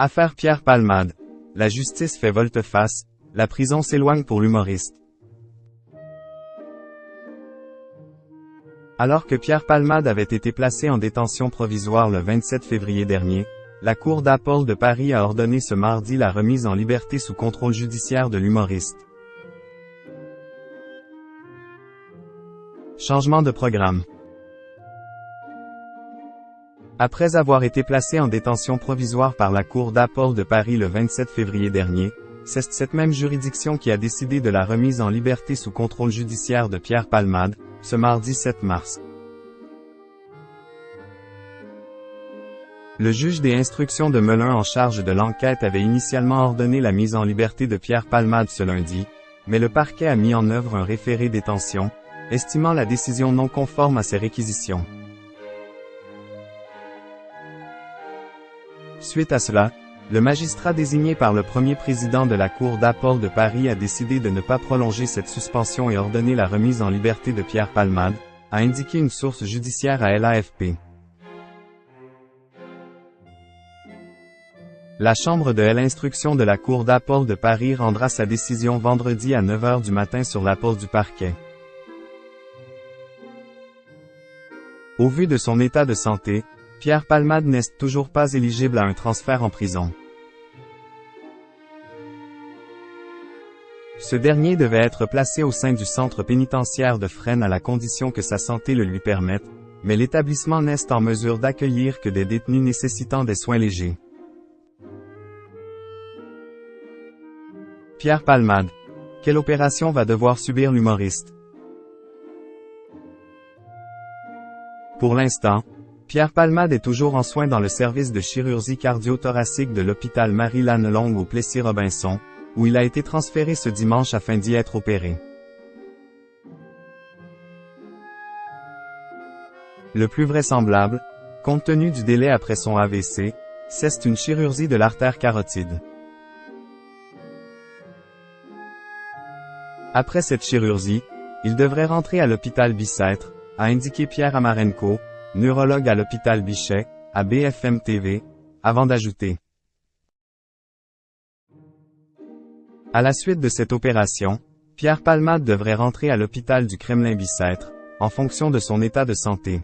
Affaire Pierre Palmade. La justice fait volte-face, la prison s'éloigne pour l'humoriste. Alors que Pierre Palmade avait été placé en détention provisoire le 27 février dernier, la Cour d'appel de Paris a ordonné ce mardi la remise en liberté sous contrôle judiciaire de l'humoriste. Changement de programme. Après avoir été placé en détention provisoire par la Cour d'appel de Paris le 27 février dernier, c'est cette même juridiction qui a décidé de la remise en liberté sous contrôle judiciaire de Pierre Palmade, ce mardi 7 mars. Le juge des instructions de Melun en charge de l'enquête avait initialement ordonné la mise en liberté de Pierre Palmade ce lundi, mais le parquet a mis en œuvre un référé détention, estimant la décision non conforme à ses réquisitions. Suite à cela, le magistrat désigné par le premier président de la Cour d'appel de Paris a décidé de ne pas prolonger cette suspension et ordonner la remise en liberté de Pierre Palmade, a indiqué une source judiciaire à l'AFP. La chambre de l'instruction de la Cour d'appel de Paris rendra sa décision vendredi à 9 h du matin sur l'appel du parquet. Au vu de son état de santé, Pierre Palmade n'est toujours pas éligible à un transfert en prison. Ce dernier devait être placé au sein du centre pénitentiaire de Fresnes à la condition que sa santé le lui permette, mais l'établissement n'est en mesure d'accueillir que des détenus nécessitant des soins légers. Pierre Palmade. Quelle opération va devoir subir l'humoriste? Pour l'instant, Pierre Palmade est toujours en soins dans le service de chirurgie cardio-thoracique de l'hôpital Marie-Lannelongue au Plessis-Robinson, où il a été transféré ce dimanche afin d'y être opéré. Le plus vraisemblable, compte tenu du délai après son AVC, c'est une chirurgie de l'artère carotide. Après cette chirurgie, il devrait rentrer à l'hôpital Bicêtre, a indiqué Pierre Amarenko, neurologue à l'hôpital Bichet, à BFM TV, avant d'ajouter. À la suite de cette opération, Pierre Palmade devrait rentrer à l'hôpital du Kremlin-Bicêtre, en fonction de son état de santé.